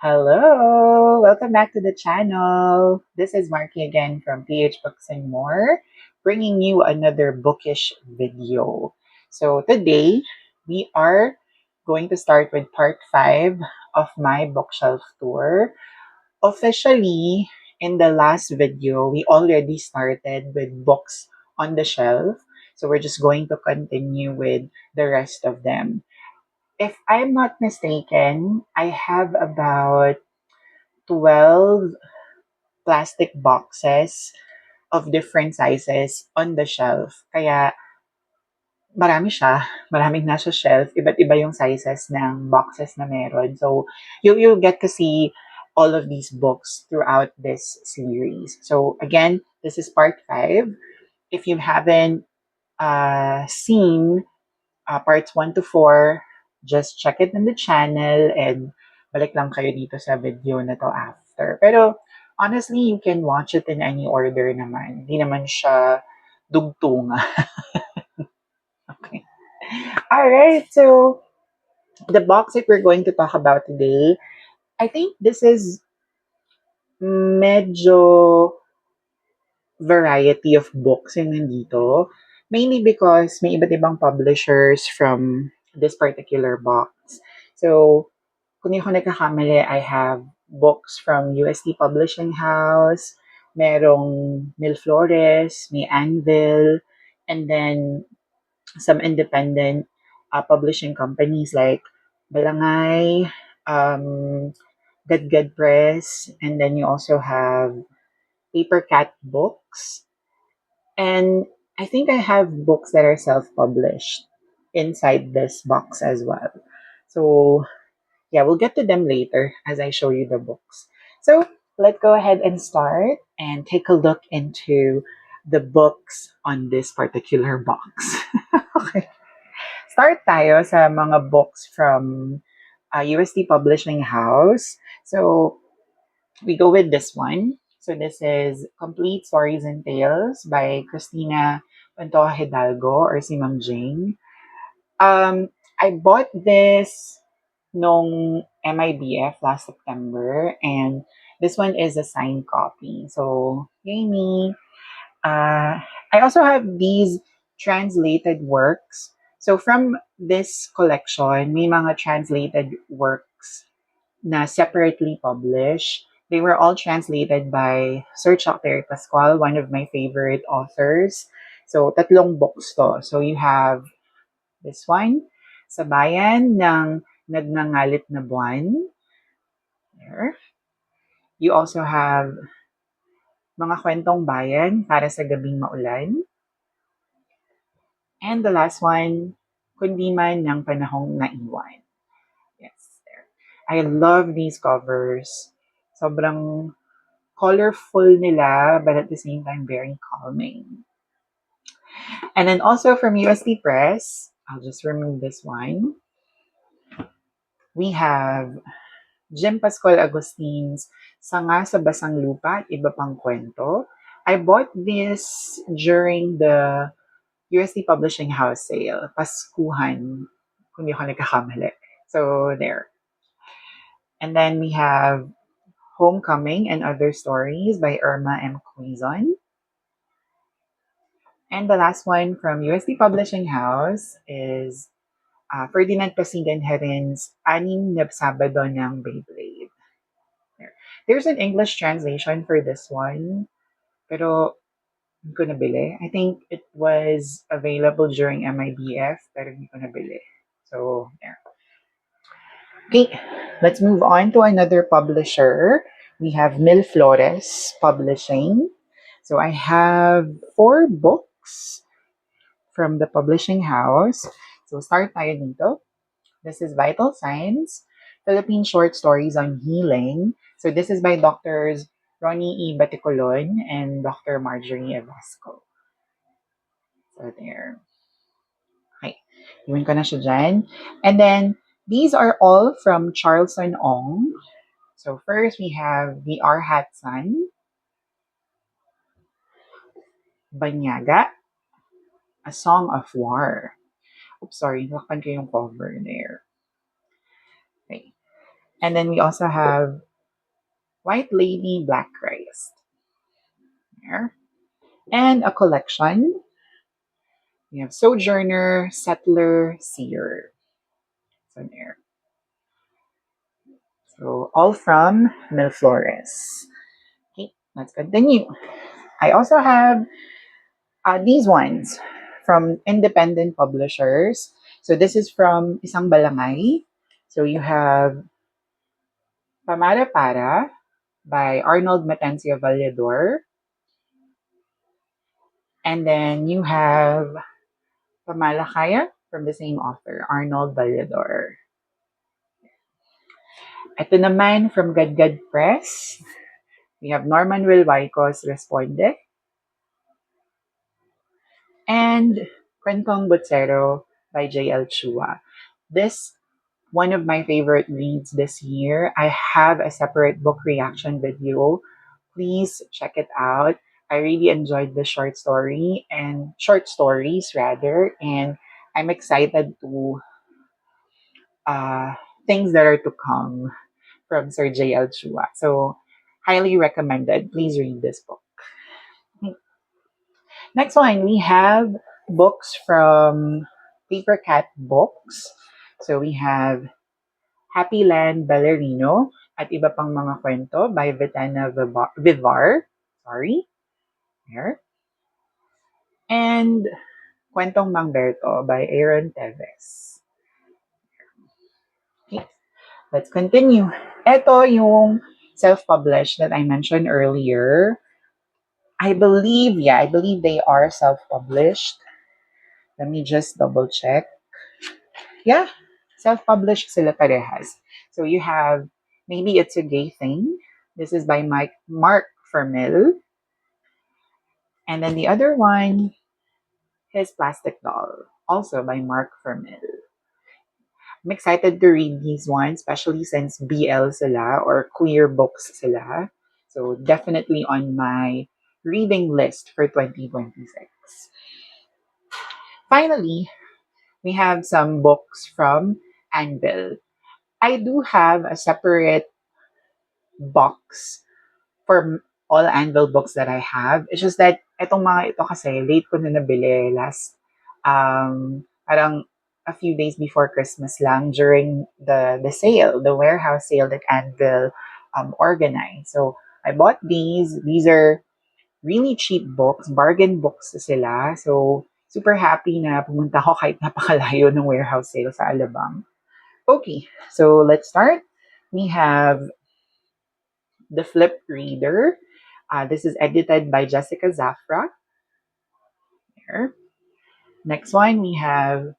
Hello! Welcome back to the channel. This is Marky again from PH Books and More, bringing you another bookish video. So today, we are going to start with part 5 of my bookshelf tour. Officially, in the last video, we already started with books on the shelf. So we're just going to continue with the rest of them. If I'm not mistaken, I have about 12 plastic boxes of different sizes on the shelf. Kaya marami siya. Maraming nasa shelf. Iba't iba yung sizes ng boxes na meron. So, you'll get to see all of these books throughout this series. So, again, this is part 5. If you haven't seen parts 1 to 4, just check it in the channel and balik lang kayo dito sa video na to after. Pero honestly, you can watch it in any order naman. Hindi naman siya dugtunga. Okay. Alright, so the box that we're going to talk about today, I think this is medyo variety of books yung nandito. Mainly because may iba't ibang publishers from this particular box. So, kung hindi ako nagkakamali, I have books from UST Publishing House, merong Mil Flores, may Anvil, and then some independent publishing companies like Balangay, Gadgad Press, and then you also have Paper Cat Books. And I think I have books that are self-published inside this box as well. So yeah, we'll get to them later as I show you the books. So let's go ahead and start and take a look into the books on this particular box. Okay. Start tayo sa mga books from UST Publishing House. So we go with this one. So this is Complete Stories and Tales by Christina Pantoja Hidalgo or si Ma'am Jane. I bought this nung MIBF last September, and this one is a signed copy. So, yay me. I also have these translated works. So from this collection, may mga translated works na separately published. They were all translated by Sir Chuck Terry Pascual, one of my favorite authors. So, tatlong books to. So, you have this one, Sa Bayan ng Nagngangalit na Buwan. There. You also have Mga Kwentong Bayan para sa Gabing Maulan. And the last one, Kundi Man ng Panahong Naiwan. Yes, there. I love these covers. Sobrang colorful nila, but at the same time, very calming. And then also from UST Press, I'll just remove this one. We have Jim Pascual Agustin's Sanga sa Basang Lupa at Iba Pang Kwento. I bought this during the UST Publishing House sale, Paskuhan, kung di ako nagkakamali. So, there. And then we have Homecoming and Other Stories by Irma M. Quizon. And the last one from UST Publishing House is Ferdinand Pasigan Heren's Anim na Sabado ng Beyblade. There's an English translation for this one, pero hindi ko nabili. I think it was available during MIBF, pero hindi ko nabili. So, there. Okay, let's move on to another publisher. We have Mil Flores Publishing. So I have 4 books from the publishing house. So start tayo dito. This is Vital Signs, Philippine Short Stories on Healing. So this is by Doctors Ronnie E. Baticolon and Dr. Marjorie Evasco. So there. Okay. Iwan ko na siya dyan. And then, these are all from Charleston Ong. So first, we have The Arhat Sun, Banyaga, A Song of War. Oops, sorry, nakpan ko yung cover there. Okay. And then we also have White Lady Black Rice. There. And a collection. We have Sojourner, Settler, Seer. So there. So all from Milflores. Okay, let's continue. I also have these ones from independent publishers. So this is from Isang Balangay. So you have Pamara Para by Arnold Matencia Vallador. And then you have Pamalakaya from the same author, Arnold Vallador. Ito naman from Gadgad Press. We have Norman Wilwaicos Responde. And Kwentong Butsero by J.L. Chua. This one of my favorite reads this year. I have a separate book reaction video. Please check it out. I really enjoyed the short story and short stories rather, and I'm excited to things that are to come from Sir J.L. Chua. So highly recommended. Please read this book. Next one, we have books from Paper Cat Books. So we have Happy Land Ballerino at iba pang mga kwento by Vitana Vivar. Sorry. There. And Kwentong Mangberto by Aaron Teves. Okay, let's continue. Ito yung self-published that I mentioned earlier. I believe they are self-published. Let me just double check. Yeah, self-published sila parehas. So you have Maybe It's a Gay Thing. This is by Mark Fermil. And then the other one is Plastic Doll, also by Mark Fermil. I'm excited to read these ones, especially since BL sila or queer books sila. So definitely on my reading list for 2026. Finally, we have some books from Anvil. I do have a separate box for all Anvil books that I have. It's just that itong mga ito kasi late ko na nabili last parang a few days before Christmas lang during the sale, the warehouse sale that Anvil organized. So I bought these. These are really cheap books, bargain books sila. So super happy na pumunta ako kahit napakalayo ng warehouse sale sa Alabang. Okay, so let's start. We have The Flip Reader. This is edited by Jessica Zafra. There. Next one, we have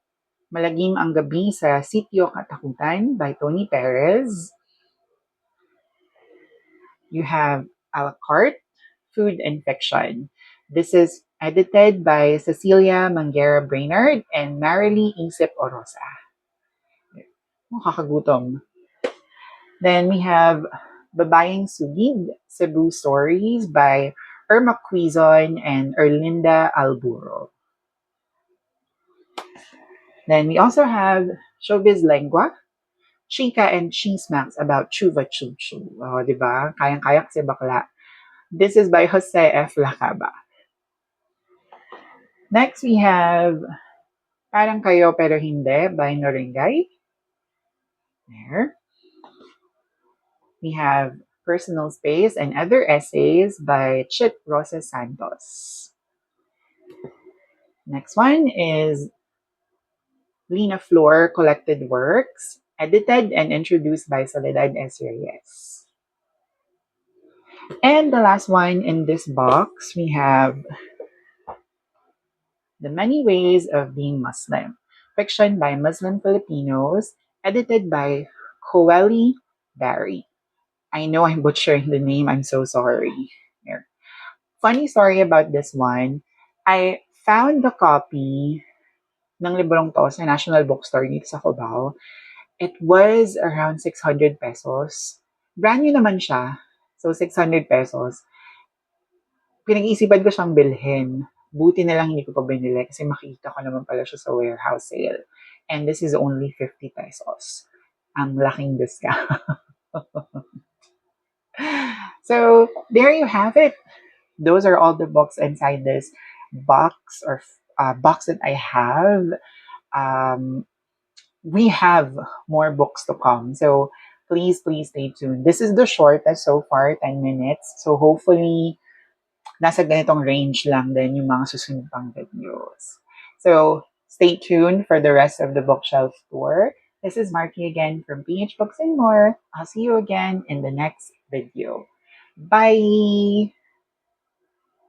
Malagim ang Gabi sa Sitio Katakutan by Tony Perez. You have A la Carte, Food and Fiction. This is edited by Cecilia Manguera Brainerd and Marilee Isip Orosa. Kakagutom. Then we have Babayeng Sugid, Cebu Stories by Irma Quizon and Erlinda Alburo. Then we also have Showbiz Lengua, Chika and Chismax about Chuva Chuchu. Oh, diba? Kayang-kaya kasi bakla. This is by Jose F. Lacaba. Next, we have Parang Kayo Pero Hindi by Noringay. There. We have Personal Space and Other Essays by Chit Roses Santos. Next one is Lina Flor Collected Works, edited and introduced by Soledad S. Reyes. And the last one in this box, we have The Many Ways of Being Muslim, fiction by Muslim Filipinos, edited by Coeli Barry. I know I'm butchering the name, I'm so sorry. Here. Funny story about this one, I found the copy ng librong to sa National Bookstore dito sa Cubao. It was around 600 pesos. Brand new naman siya. So, 600 pesos. Pinag-iisipan ko siyang bilhin. Buti na lang hindi ko pa binili kasi makita ko naman pala siya sa warehouse sale. And this is only 50 pesos. Ang laking discount. So there you have it. Those are all the books inside this box that I have. Um, we have more books to come. So please stay tuned. This is the shortest so far, 10 minutes. So hopefully, nasa ganitong range lang din yung mga susunod pang videos. So stay tuned for the rest of the bookshelf tour. This is Marky again from PH Books and More. I'll see you again in the next video. Bye!